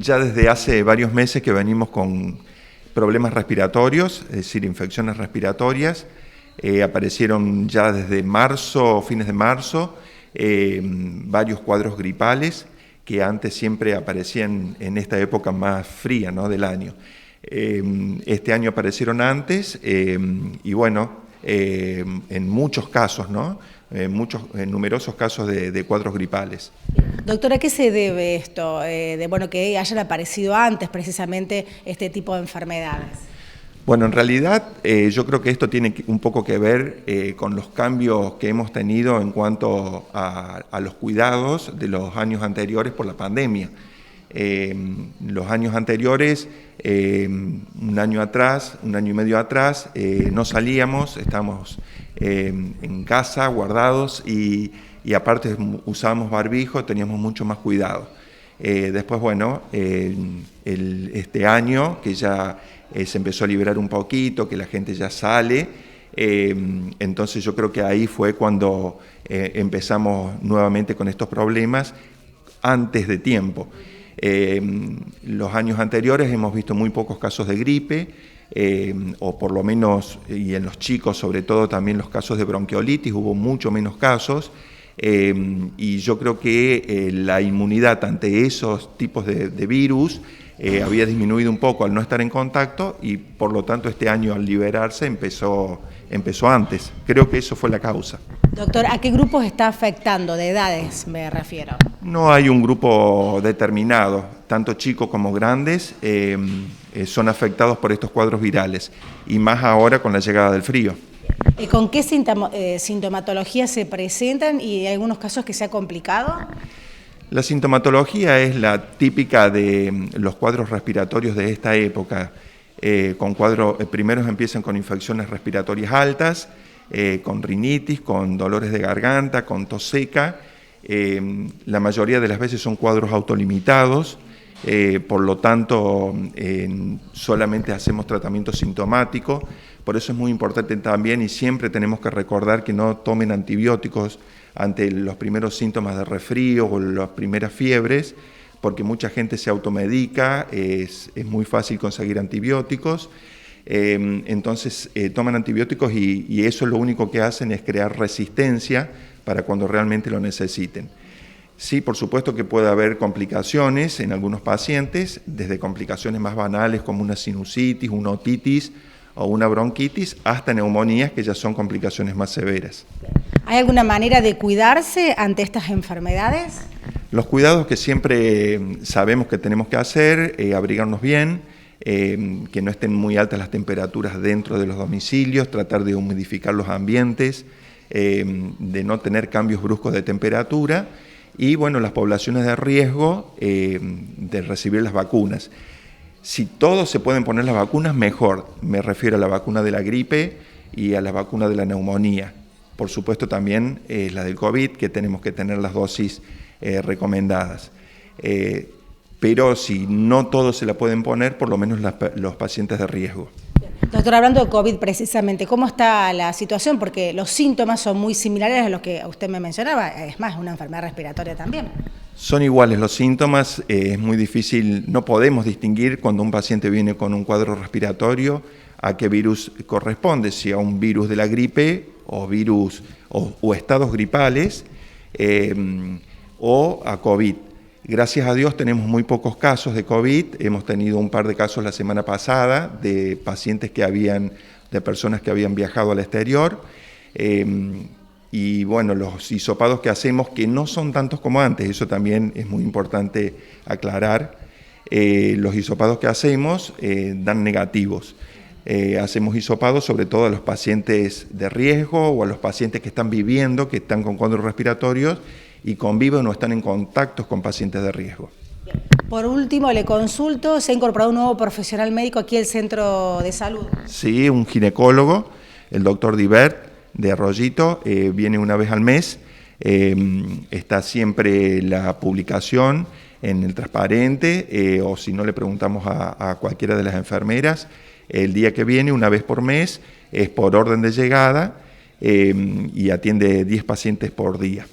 Ya desde hace varios meses que venimos con problemas respiratorios, es decir, infecciones respiratorias. Aparecieron ya desde marzo, fines de marzo, varios cuadros gripales que antes siempre aparecían en esta época más fría, ¿no?, del año. Este año aparecieron antes y bueno, en muchos casos, ¿no?, en numerosos casos de cuadros gripales. Doctora, ¿a qué se debe esto? Que hayan aparecido antes precisamente este tipo de enfermedades. Bueno, en realidad yo creo que esto tiene un poco que ver con los cambios que hemos tenido en cuanto a los cuidados de los años anteriores por la pandemia. Los años anteriores, un año y medio atrás, no salíamos, estábamos en casa guardados y aparte usábamos barbijo, teníamos mucho más cuidado. Después, bueno, este año que ya se empezó a liberar un poquito, que la gente ya sale, entonces yo creo que ahí fue cuando empezamos nuevamente con estos problemas antes de tiempo. Los años anteriores hemos visto muy pocos casos de gripe, o por lo menos, y en los chicos sobre todo también los casos de bronquiolitis, hubo mucho menos casos, y yo creo que la inmunidad ante esos tipos de virus había disminuido un poco al no estar en contacto y por lo tanto este año al liberarse empezó antes. Creo que eso fue la causa. Doctor, ¿a qué grupos está afectando? De edades me refiero. No hay un grupo determinado, tanto chicos como grandes son afectados por estos cuadros virales y más ahora con la llegada del frío. ¿Con qué sintomatología se presentan y hay algunos casos que se ha complicado? La sintomatología es la típica de los cuadros respiratorios de esta época. Primeros empiezan con infecciones respiratorias altas, con rinitis, con dolores de garganta, con tos seca. La mayoría de las veces son cuadros autolimitados, por lo tanto solamente hacemos tratamiento sintomático. Por eso es muy importante también y siempre tenemos que recordar que no tomen antibióticos ante los primeros síntomas de resfrío o las primeras fiebres, porque mucha gente se automedica, es muy fácil conseguir antibióticos, entonces toman antibióticos y eso lo único que hacen es crear resistencia para cuando realmente lo necesiten. Sí, por supuesto que puede haber complicaciones en algunos pacientes, desde complicaciones más banales como una sinusitis, una otitis o una bronquitis, hasta neumonías que ya son complicaciones más severas. ¿Hay alguna manera de cuidarse ante estas enfermedades? Los cuidados que siempre sabemos que tenemos que hacer, abrigarnos bien, que no estén muy altas las temperaturas dentro de los domicilios, tratar de humidificar los ambientes, de no tener cambios bruscos de temperatura y bueno, las poblaciones de riesgo de recibir las vacunas. Si todos se pueden poner las vacunas, mejor. Me refiero a la vacuna de la gripe y a la vacuna de la neumonía. Por supuesto también la del COVID, que tenemos que tener las dosis recomendadas. Pero si no todos se la pueden poner, por lo menos los pacientes de riesgo. Doctor, hablando de COVID precisamente, ¿cómo está la situación? Porque los síntomas son muy similares a los que usted me mencionaba, es más, una enfermedad respiratoria también. Son iguales los síntomas, es muy difícil, no podemos distinguir cuando un paciente viene con un cuadro respiratorio a qué virus corresponde, si a un virus de la gripe o virus o estados gripales o a COVID. Gracias a Dios tenemos muy pocos casos de COVID, hemos tenido un par de casos la semana pasada de pacientes de personas que habían viajado al exterior. Y bueno, los hisopados que hacemos, que no son tantos como antes, eso también es muy importante aclarar, los hisopados que hacemos dan negativos. Hacemos hisopados sobre todo a los pacientes de riesgo o a los pacientes que están viviendo, que están con cuadros respiratorios y conviven o están en contactos con pacientes de riesgo. Por último, le consulto, ¿se ha incorporado un nuevo profesional médico aquí al centro de salud? Sí, un ginecólogo, el doctor Dibert, de Arroyito, viene una vez al mes, está siempre la publicación en el transparente, o si no le preguntamos a cualquiera de las enfermeras, el día que viene, una vez por mes, es por orden de llegada y atiende 10 pacientes por día.